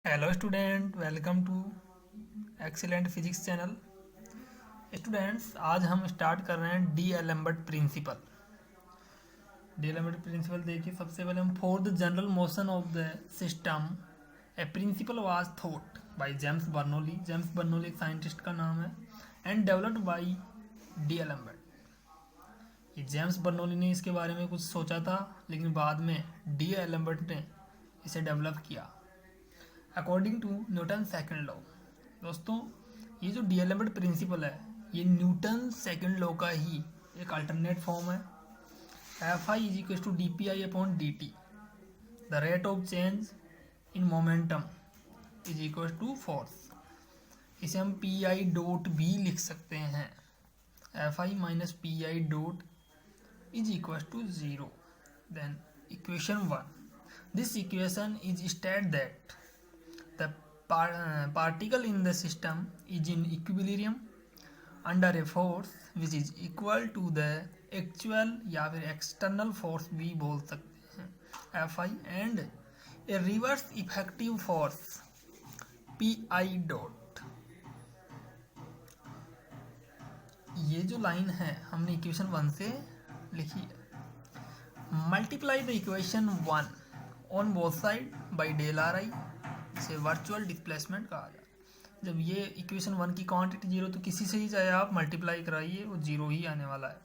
Hello student, welcome to excellent physics channel. Students, आज हम start कर रहे हैं D Alembert principle. D Alembert principle देखिए, सबसे पहले हम for the general motion of the system a principle was thought by James Bernoulli. James Bernoulli एक साइंटिस्ट का नाम है, and developed by D'Alembert. ये जेम्स बर्नौली ने इसके बारे में कुछ सोचा था, लेकिन बाद में डी एलम्बर्ट ने इसे डेवलप किया according to Newton second law. दोस्तों, ये जो डी एलम्बर्ट प्रिंसिपल है, ये न्यूटन सेकंड लॉ का ही एक अल्टरनेट फॉर्म है। F I is equal to D P I upon D T, the rate of change in momentum is equal to force. इसे हम पी आई डॉट भी लिख सकते हैं। F I minus P I dot is equal to zero. Then equation one, this equation is state that the particle in the system is in equilibrium under a force which is equal to the actual या फिर external force भी बोल सकते हैं Fi and a reverse effective force Pi dot। ये जो line है हमने इक्वेशन वन से लिखी है। Multiply the equation one on both side by del R I, इसे वर्चुअल डिस्प्लेसमेंट कहा जाता है। जब ये इक्वेशन वन की क्वांटिटी जीरो, तो किसी से ही चाहे आप मल्टीप्लाई कराइए वो जीरो ही आने वाला है।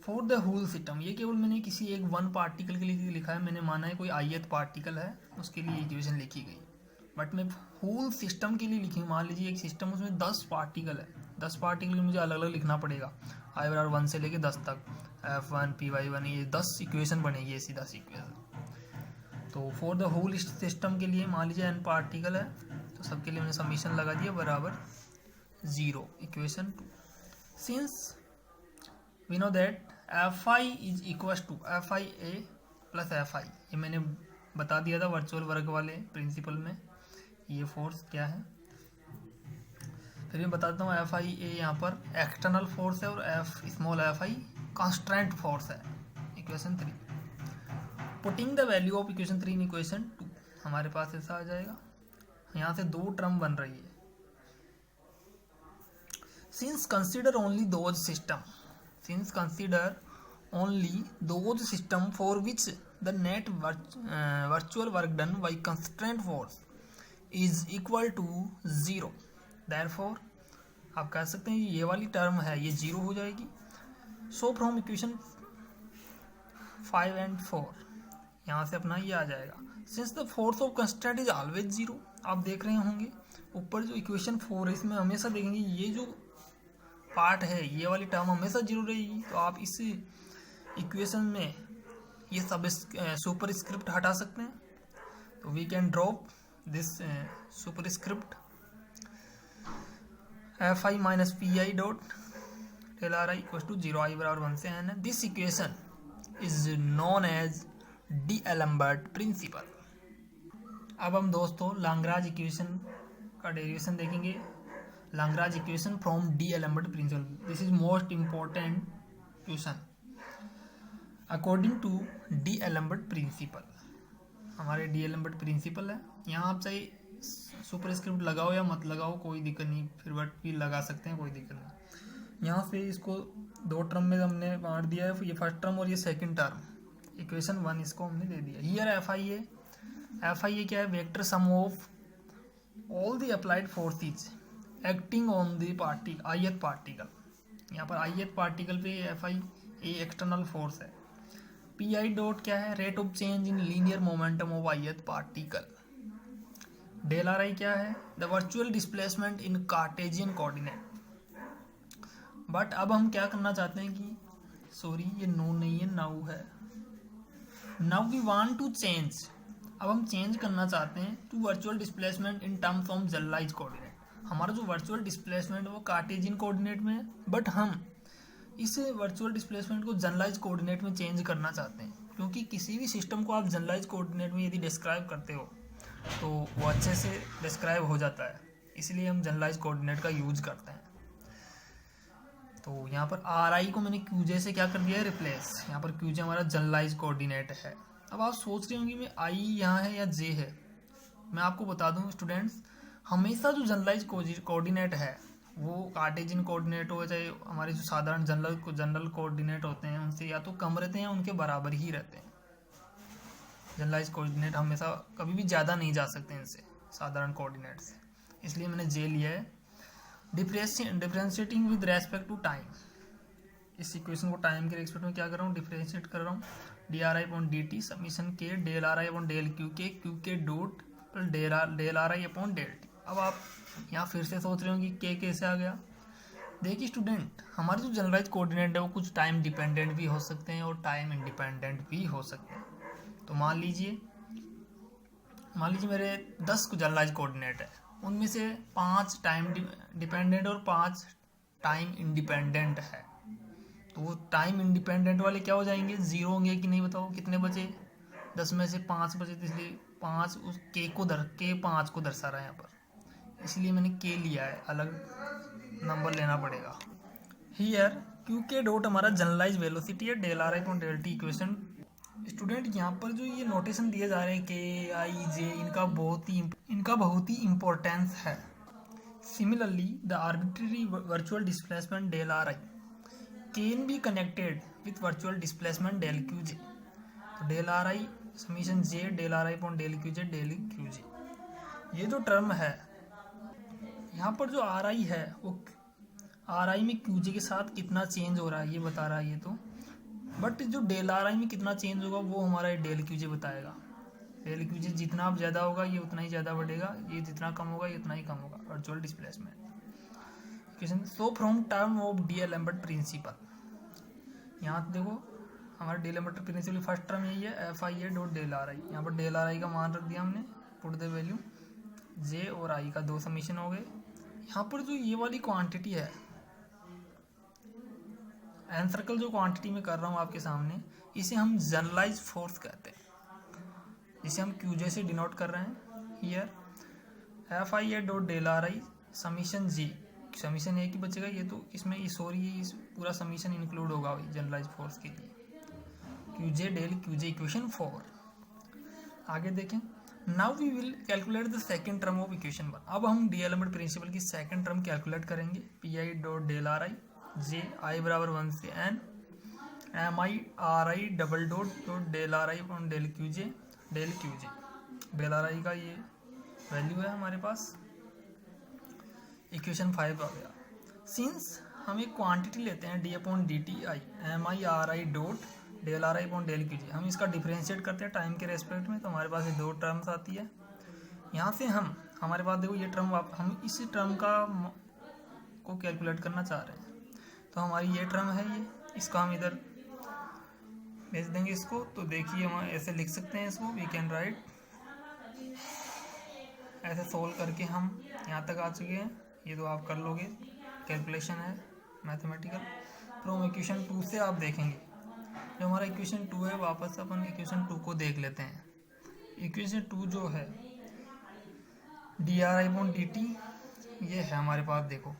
फॉर द होल सिस्टम, ये केवल मैंने किसी एक वन पार्टिकल के लिए लिखा है। मैंने माना है कोई आयत पार्टिकल है, उसके लिए इक्वेशन लिखी गई, बट मैं होल सिस्टम के लिए लिखी। मान लीजिए एक सिस्टम, उसमें 10 पार्टिकल है। 10 पार्टिकल मुझे अलग अलग लिखना पड़ेगा, आई बराबर 1 से लेके 10 तक, F1 Py1, ये 10 इक्वेशन बनेगी, ऐसी 10 इक्वेशन। तो फॉर द होल सिस्टम के लिए मान लीजिए n पार्टिकल है, तो सबके लिए मैंने समीशन लगा दिया बराबर 0। Equation 2, since we know that Fi is equal to Fi a plus Fi, ये मैंने बता दिया था वर्चुअल वर्क वाले प्रिंसिपल में। ये फोर्स क्या है, फिर मैं बताता हूँ। Fi a यहाँ पर एक्सटर्नल फोर्स है और F small fi constant force है। Equation 3, putting the value of equation 3 in equation 2, हमारे पास ऐसा आ जाएगा। यहाँ से दो टर्म बन रही है। Since consider only those system, since consider only those system for which the net virtual work done by constraint force is equal to 0, therefore आप कह सकते हैं ये वाली टर्म है ये 0 हो जाएगी। सो फ्रॉम इक्वेशन 5 एंड 4, यहाँ से अपना ये आ जाएगा। Since the force of constant is always 0, आप देख रहे होंगे ऊपर जो इक्वेशन 4 है, इसमें हमेशा देखेंगे ये जो पार्ट है, ये वाली टर्म हमेशा 0 रहेगी। तो आप इस इक्वेशन में ये सब सुपर स्क्रिप्ट हटा सकते हैं। तो we can drop this superscript Fi minus P I dot del R I equal to 0, I बराबर 1 से n है। This equation is known as D Alembert principle. अब हम दोस्तों लाग्रांज इक्वेशन का डेरिवेशन देखेंगे। Lagrange equation from D Alembert principle, this is most important question. According to D Alembert principle, हमारे D Alembert principle है। यहाँ आप चाहे सुपर स्क्रिप्ट लगाओ या मत लगाओ, कोई दिक्कत नहीं, फिर बट भी लगा सकते हैं, कोई दिक्कत नहीं। यहाँ से इसको दो टर्म में हमने बांट दिया है, ये फर्स्ट टर्म और ये सेकंड टर्म। इक्वेशन 1 इसको हमने दे दिया। हियर एफ आई ए क्या है, vector sum of all the applied forces acting on the आयत पार्टिकल। यहाँ पर आयत पार्टिकल पे F I A external force है। पी आई डॉट क्या है, rate of change in linear momentum of आयत पार्टिकल। डेल आर आई क्या है, the virtual displacement in Cartesian coordinate. But अब हम क्या करना चाहते हैं कि सॉरी ये नो नहीं है, नाउ है। Now we want to change, अब हम चेंज करना चाहते हैं to virtual displacement in terms of generalize coordinate. हमारा जो वर्चुअल डिस्प्लेसमेंट है वो कार्टेजियन कोऑर्डिनेट में है, बट हम इस वर्चुअल डिस्प्लेसमेंट को जनरलाइज कोऑर्डिनेट में चेंज करना चाहते हैं, क्योंकि किसी भी सिस्टम को आप जनरलाइज कोऑर्डिनेट में यदि डिस्क्राइब करते हो तो वो अच्छे से डिस्क्राइब हो जाता है, इसलिए हम जनरलाइज कोऑर्डिनेट का यूज करते हैं। तो यहाँ पर आर आई को मैंने क्यूजे से क्या कर दिया है, रिप्लेस। यहाँ पर क्यूजे हमारा जनरलाइज कोऑर्डिनेट है। अब आप सोच रहे होंगे मैं आई यहाँ है या जे है, मैं आपको बता दूं स्टूडेंट्स, हमेशा जो जनरलाइज कोऑर्डिनेट है वो कार्टेशियन कोऑर्डिनेट हो चाहे हमारे जो साधारण जनरल कोऑर्डिनेट होते हैं उनसे या तो कम रहते हैं, उनके बराबर ही रहते हैं। जनरलाइज कोऑर्डिनेट हमेशा कभी भी ज़्यादा नहीं जा सकते इनसे, साधारण कोऑर्डिनेट से। इसलिए मैंने जे लिया है। Differentiating with respect to time, इस इक्वेशन को टाइम के रेस्पेक्ट में क्या कर रहा हूँ, डिफरेंशिएट कर रहा हूँ। D R I upon D T summation K del R I upon del Q K dot del R I upon del T. अब आप यहाँ फिर से सोच रहे हो कि के कैसे आ गया। देखिए स्टूडेंट, हमारे जो जनरलाइज कोऑर्डिनेट है वो कुछ टाइम डिपेंडेंट भी हो सकते हैं और टाइम इंडिपेंडेंट भी हो सकते हैं। तो मान लीजिए मेरे 10 जनरलाइज कोऑर्डिनेट है, उनमें से 5 टाइम डिपेंडेंट और 5 टाइम इंडिपेंडेंट है। तो वो टाइम इंडिपेंडेंट वाले क्या हो जाएंगे, 0 होंगे कि नहीं बताओ। कितने बचे, 10 में से 5 बचे, तो इसलिए 5 उस के 5 को दर्शा रहा है यहाँ पर, इसलिए मैंने के लिया है, अलग नंबर लेना पड़ेगा। हियर क्यू के डॉट हमारा जनरलाइज वेलोसिटी है, del R I upon del T equation. Student यहाँ पर जो ये नोटेशन दिए जा रहे हैं के आई जे, इनका बहुत ही इम्पोर्टेंस है। Similarly the arbitrary virtual displacement del R I can be connected with virtual displacement del Q J. तो del R I summation J del R I upon del Q J, ये जो term है यहाँ पर जो are आई है वो are आई में क्यू जे के साथ कितना चेंज हो रहा है ये बता रहा है ये तो, बट जो डेल आर आई में कितना चेंज होगा वो हमारा डेल क्यू जे बताएगा। डेल क्यू जे जितना ज़्यादा होगा ये उतना ही ज़्यादा बढ़ेगा, ये जितना कम होगा ये उतना ही कम होगा, virtual displacement equation. So from term of D Alembert principle, यहाँ देखो हमारा D Alembert principle first term यही है, F I A dot del R I. यहाँ पर डेल आर आई का मान रख दिया हमने, पुट द वैल्यू, जे और आई का 2 समीशन हो गए। यहाँ पर जो ये वाली क्वांटिटी है, एन सर्कल जो क्वांटिटी में कर रहा हूँ आपके सामने, इसे हम जनरलाइज फोर्स कहते हैं, जिसे हम क्यूजे से डिनोट कर रहे हैं। Here F I A dot del R I summation G, summation एक ही बचेगा ये तो, इसमें इस पूरा समीशन इंक्लूड होगा जनरलाइज फोर्स के लिए, क्यूजे डेल क्यूजे इक्वेशन 4। आगे देखें, now we will calculate the second term of equation 1। अब हम डी एलम्बर्ट प्रिंसिपल की सेकेंड टर्म कैलकुलेट करेंगे, P I dot del R I J I बराबर 1 से n M I R I double dot del R I upon del Q J. Del R I का ये value है हमारे पास, equation 5 आ गया। Since हम एक क्वांटिटी लेते हैं D upon D T I M I R I dot del R I upon del Q J, हम इसका डिफरेंशिएट करते हैं टाइम के रेस्पेक्ट में, तो हमारे पास ये 2 टर्म्स आती है। यहाँ से हमारे पास देखो ये टर्म, हम इसी टर्म को कैलकुलेट करना चाह रहे हैं, तो हमारी ये टर्म है, ये इसका हम इधर भेज देंगे इसको। तो देखिए हम ऐसे लिख सकते हैं इसको, वी कैन राइट, ऐसे सोल्व करके हम यहाँ तक आ चुके हैं। ये तो आप कर लोगे, कैलकुलेशन है मैथमेटिकल। फ्रॉम इक्वेशन 2 से आप देखेंगे, जो हमारा इक्वेशन 2 है, वापस अपन इक्वेशन 2 को देख लेते हैं। इक्वेशन 2 जो है D R I upon D T, ये है हमारे पास। देखो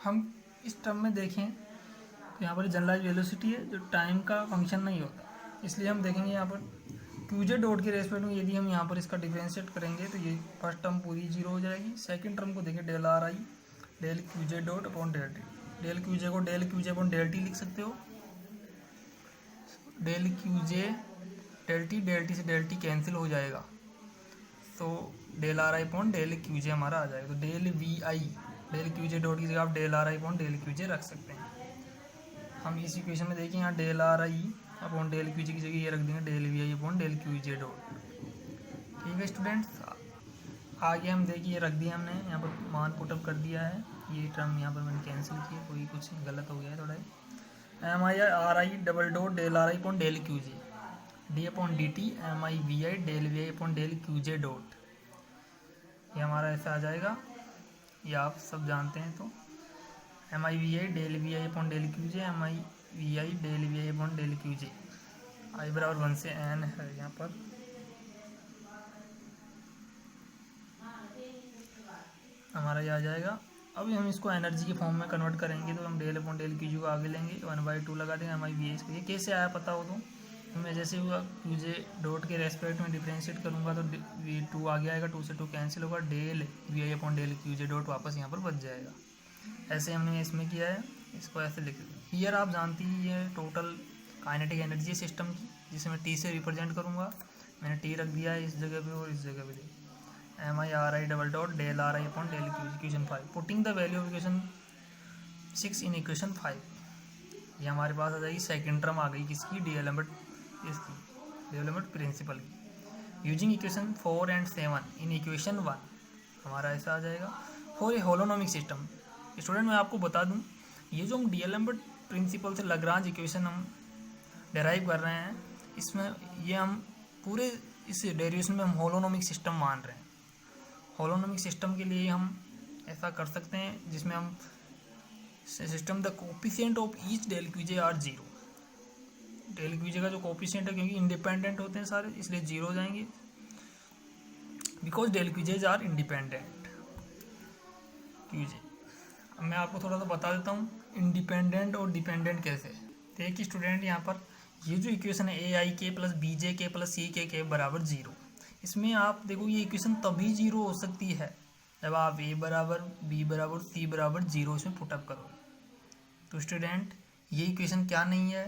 हम इस टर्म में देखें तो यहाँ पर जनरलाइज वेलोसिटी है जो टाइम का फंक्शन नहीं होता, इसलिए हम देखेंगे यहाँ पर क्यूजे डॉट के रेस्पेक्ट में यदि हम यहाँ पर इसका डिफरेंशिएट करेंगे तो ये फर्स्ट टर्म पूरी 0 हो जाएगी। सेकंड टर्म को देखें del R I del Q J dot upon del T, del Q J को del Q J upon del T लिख सकते हो, डेल क्यूजे डेल टी से डेल टी कैंसिल हो जाएगा, तो del R I upon del Q J हमारा आ जाएगा। तो del V I del Q J dot की जगह आप del R I upon del Q J रख सकते हैं। हम इस इक्वेशन में देखिए यहाँ del R I upon del Q J की जगह ये रख देंगे del V I upon del Q J dot. ठीक है स्टूडेंट्स, आगे हम देखिए ये रख दिया हमने, यहाँ पर मान पुटअप कर दिया है, ये टर्म यहाँ पर मैंने कैंसिल किया, कोई कुछ गलत हो गया है थोड़ा। M I R I double dot del R I upon del Q J, D upon D T M I V I del V I upon del Q J dot, ये हमारा ऐसा आ जाएगा, ये आप सब जानते हैं। तो M I V I del V I upon del Q J, M I V I del V I upon del Q J, I बराबर 1 से n है यहाँ पर। हमारा ये आ जाएगा। अभी हम इसको एनर्जी के फॉर्म में कन्वर्ट करेंगे, तो हम डेल अपॉन डेल क्यू को आगे लेंगे, 1/2 लगा देंगे एम आई वी आई। ये कैसे आया पता हो तो तो मैं जैसे हुआ क्यूजे डॉट के रेस्पेक्ट में डिफ्रेंशिएट करूँगा तो V2 आगे आएगा, 2 से 2 कैंसिल होगा, del VI upon del Q J dot वापस यहाँ पर बच जाएगा। ऐसे हमने इसमें किया है, इसको ऐसे लिख दिया। हियर आप जानती हैं ये टोटल काइनेटिक एनर्जी सिस्टम की, जिसे मैं T से रिप्रेजेंट करूँगा। मैंने T रख दिया है इस जगह पे और इस जगह पे MI RI double dot del RI upon del Q equation 5। Putting the value of equation 6 in equation 5, ये हमारे पास आ जाएगी सेकेंड टर्म आ गई किसकी, डीएलएम्बर्ट इसकी, डीएलएम्बर्ट प्रिंसिपल की। Using equation 4 and 7 in equation 1 हमारा ऐसा आ जाएगा। For a holonomic system, student मैं आपको बता दूं, ये जो हम डीएलएम्बर्ट प्रिंसिपल से लाग्रांज इक्वेशन हम डेराइव कर रहे हैं, इसमें ये हम पूरे इस डेरिवेशन में हम होलोनोमिक सिस्टम मान रहे हैं। होलोनोमिक सिस्टम के लिए हम ऐसा कर सकते हैं जिसमें हम system the coefficient of each del Q J are 0। Del Q J का जो कोफिशिएंट है, क्योंकि इंडिपेंडेंट होते हैं सारे इसलिए 0 हो जाएंगे, because del Q Js are independent Q J. अब मैं आपको थोड़ा सा बता देता हूँ इंडिपेंडेंट और डिपेंडेंट कैसे। देखिए स्टूडेंट, यहाँ पर ये जो इक्वेशन है AIK plus BJK plus CK बराबर 0, इसमें आप देखो ये इक्वेशन तभी 0 हो सकती है जब आप A बराबर B बराबर C बराबर 0 इसमें पुटअप करोगे। तो स्टूडेंट ये इक्वेशन क्या नहीं है,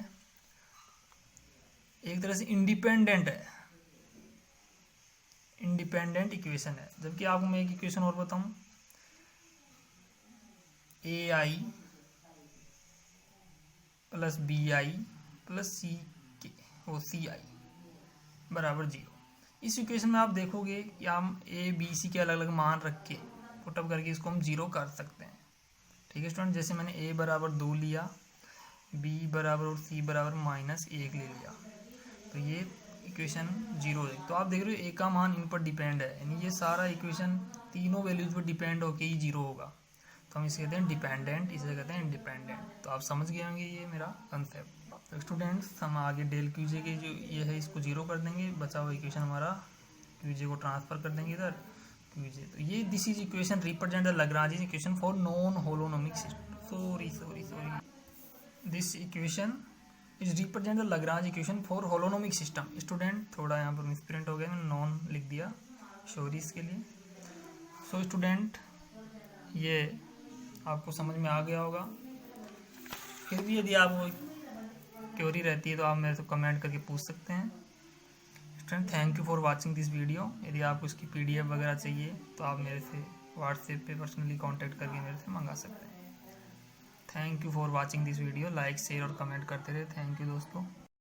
एक तरह से इंडिपेंडेंट है, इंडिपेंडेंट इक्वेशन है। जबकि आपको मैं एक इक्वेशन और बताऊं, AI plus BI plus CI बराबर 0। इस इक्वेशन में आप देखोगे कि हम ABC के अलग अलग मान रख के पुटअप करके इसको हम 0 कर सकते हैं। ठीक है स्टूडेंट, जैसे मैंने A बराबर 2 लिया, B बराबर और C बराबर -1 ले लिया, तो ये इक्वेशन 0 है। तो आप देख रहे हो A का मान इन पर डिपेंड है, यानी ये सारा इक्वेशन तीनों वैल्यूज पर डिपेंड होके ही 0 होगा। तो हम इसे कहते हैं डिपेंडेंट, इसे कहते हैं इंडिपेंडेंट। तो आप समझ गए होंगे ये मेरा कंसेप्ट। तो स्टूडेंट्स हम आगे डेल क्यूजे के जो ये है इसको 0 कर देंगे, बचा हुआ इक्वेशन हमारा क्यूजे को ट्रांसफर कर देंगे इधर क्यूजे। तो ये this is equation represent the Lagrange equation for non holonomic system. Sorry this equation is represent the Lagrange equation for holonomic system. Student थोड़ा यहाँ पर मिसप्रिंट हो गया, मैंने नॉन लिख दिया, सॉरी इसके लिए। सो स्टूडेंट ये आपको समझ में आ गया होगा। फिर भी यदि आपको क्वेरी रहती है तो आप मेरे से कमेंट करके पूछ सकते हैं। Student thank you for watching this video. यदि आपको इसकी PDF वगैरह चाहिए तो आप मेरे से व्हाट्सएप पे पर्सनली कांटेक्ट करके मेरे से मंगा सकते हैं। Thank you for watching this video. Like share और कमेंट करते रहे। थैंक यू दोस्तों।